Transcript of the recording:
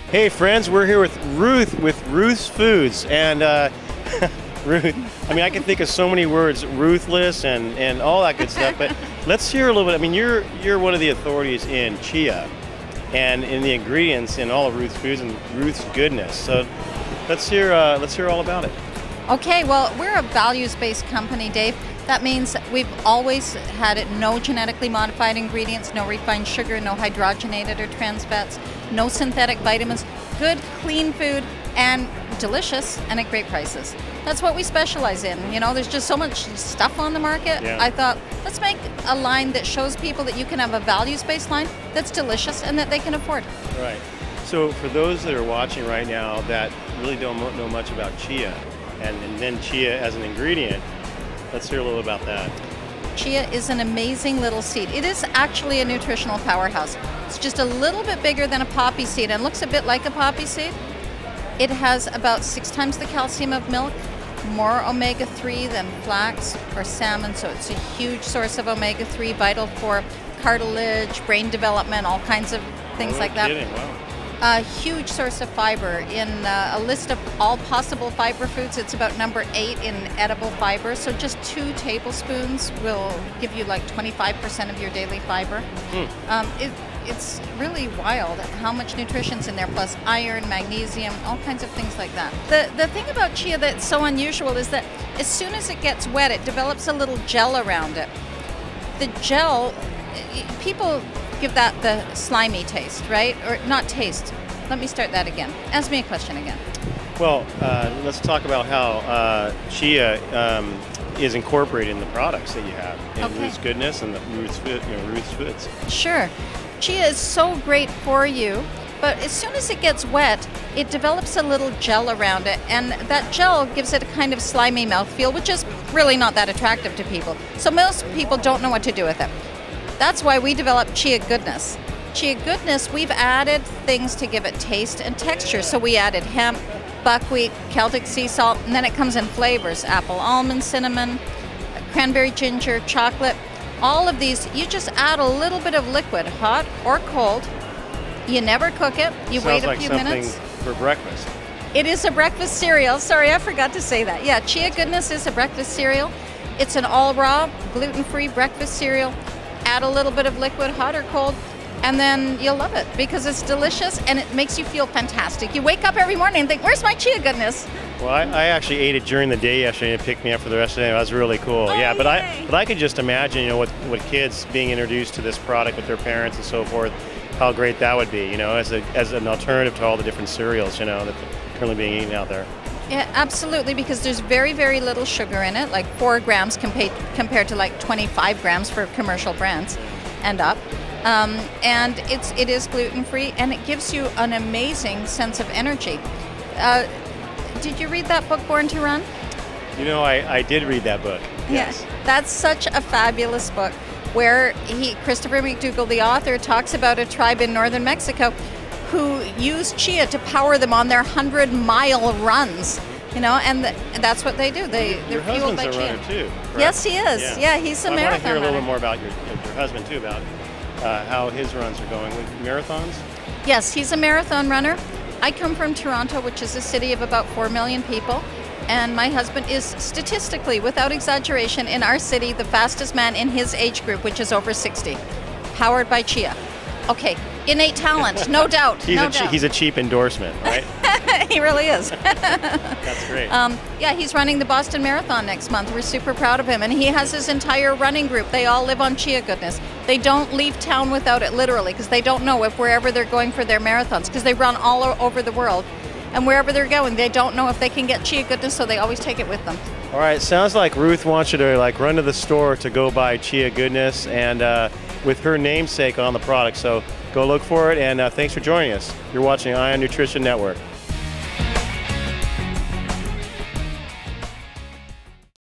Hey friends, we're here with Ruth with Ruth's Foods, and Ruth, I mean, I can think of so many words, ruthless and all that good stuff, but let's hear a little bit. I mean, you're one of the authorities in chia and in the ingredients in all of Ruth's Foods and Ruth's goodness. So let's hear all about it. Okay, well, we're a values-based company, Dave. That means we've always had it no genetically modified ingredients, no refined sugar, no hydrogenated or trans fats, no synthetic vitamins, good, clean food, and delicious and at great prices. That's what we specialize in. You know, there's just so much stuff on the market. Yeah. I thought, let's make a line that shows people that you can have a values-based line that's delicious and that they can afford. Right. So for those that are watching right now that really don't know much about chia, and then chia as an ingredient, let's hear a little about that. Chia is an amazing little seed. It is actually a nutritional powerhouse. It's just a little bit bigger than a poppy seed and looks a bit like a poppy seed. It has about 6 times the calcium of milk, more omega-3 than flax or salmon, so it's a huge source of omega-3, vital for cartilage, brain development, all kinds of things like that. Kidding. Wow. A huge source of fiber. In a list of all possible fiber foods, it's about number 8 in edible fiber. So just 2 tablespoons will give you like 25% of your daily fiber. It's really wild how much nutrition's in there, plus iron, magnesium, all kinds of things like that. The thing about chia that's so unusual is that as soon as it gets wet, it develops a little gel around it. The gel, people give that the slimy taste, right? Or not taste. Let me start that again. Ask me a question again. Well, let's talk about how chia is incorporated in the products that you have in Ruth's Goodness and the Ruth's Foods. Sure. Chia is so great for you, but as soon as it gets wet, it develops a little gel around it, and that gel gives it a kind of slimy mouthfeel, which is really not that attractive to people. So most people don't know what to do with it. That's why we developed Chia Goodness. Chia Goodness, we've added things to give it taste and texture. So we added hemp, buckwheat, Celtic sea salt, and then it comes in flavors: apple, almond, cinnamon, cranberry, ginger, chocolate. All of these, you just add a little bit of liquid, hot or cold. You never cook it. You wait a few minutes. Sounds like something for breakfast. It is a breakfast cereal. Sorry, I forgot to say that. Yeah, Chia Goodness is a breakfast cereal. It's an all raw, gluten-free breakfast cereal. Add a little bit of liquid, hot or cold, and then you'll love it because it's delicious and it makes you feel fantastic. You wake up every morning and think, where's my Chia Goodness? Well, I actually ate it during the day yesterday and it picked me up for the rest of the day. It was really cool. Oh, yeah, but yay. I could just imagine, you know, what kids being introduced to this product with their parents and so forth, how great that would be, you know, as an alternative to all the different cereals, you know, that are currently being eaten out there. Yeah, absolutely, because there's very, very little sugar in it, like 4 grams compared to like 25 grams for commercial brands and up. And it is gluten-free, and it gives you an amazing sense of energy. Did you read that book, Born to Run? You know, I did read that book. Yes. Yeah, that's such a fabulous book where Christopher McDougall, the author, talks about a tribe in northern Mexico who use chia to power them on their 100-mile runs, you know, and that's what they do. They're fueled by chia. Your husband's a runner too, correct? Yes, he is. Yeah, he's a marathon runner. I want to hear a little bit more about your husband too, about how his runs are going with marathons. Yes, he's a marathon runner. I come from Toronto, which is a city of about 4 million people, and my husband is statistically, without exaggeration, in our city, the fastest man in his age group, which is over 60, powered by chia. Okay, innate talent, no doubt. He's a cheap endorsement, right? He really is. That's great. Yeah, he's running the Boston Marathon next month. We're super proud of him. And he has his entire running group. They all live on Chia Goodness. They don't leave town without it, literally, because they don't know if wherever they're going for their marathons, because they run all over the world. And wherever they're going, they don't know if they can get Chia Goodness, so they always take it with them. All right, sounds like Ruth wants you to run to the store to go buy Chia Goodness, and with her namesake on the product. So go look for it, and thanks for joining us. You're watching Ion Nutrition Network.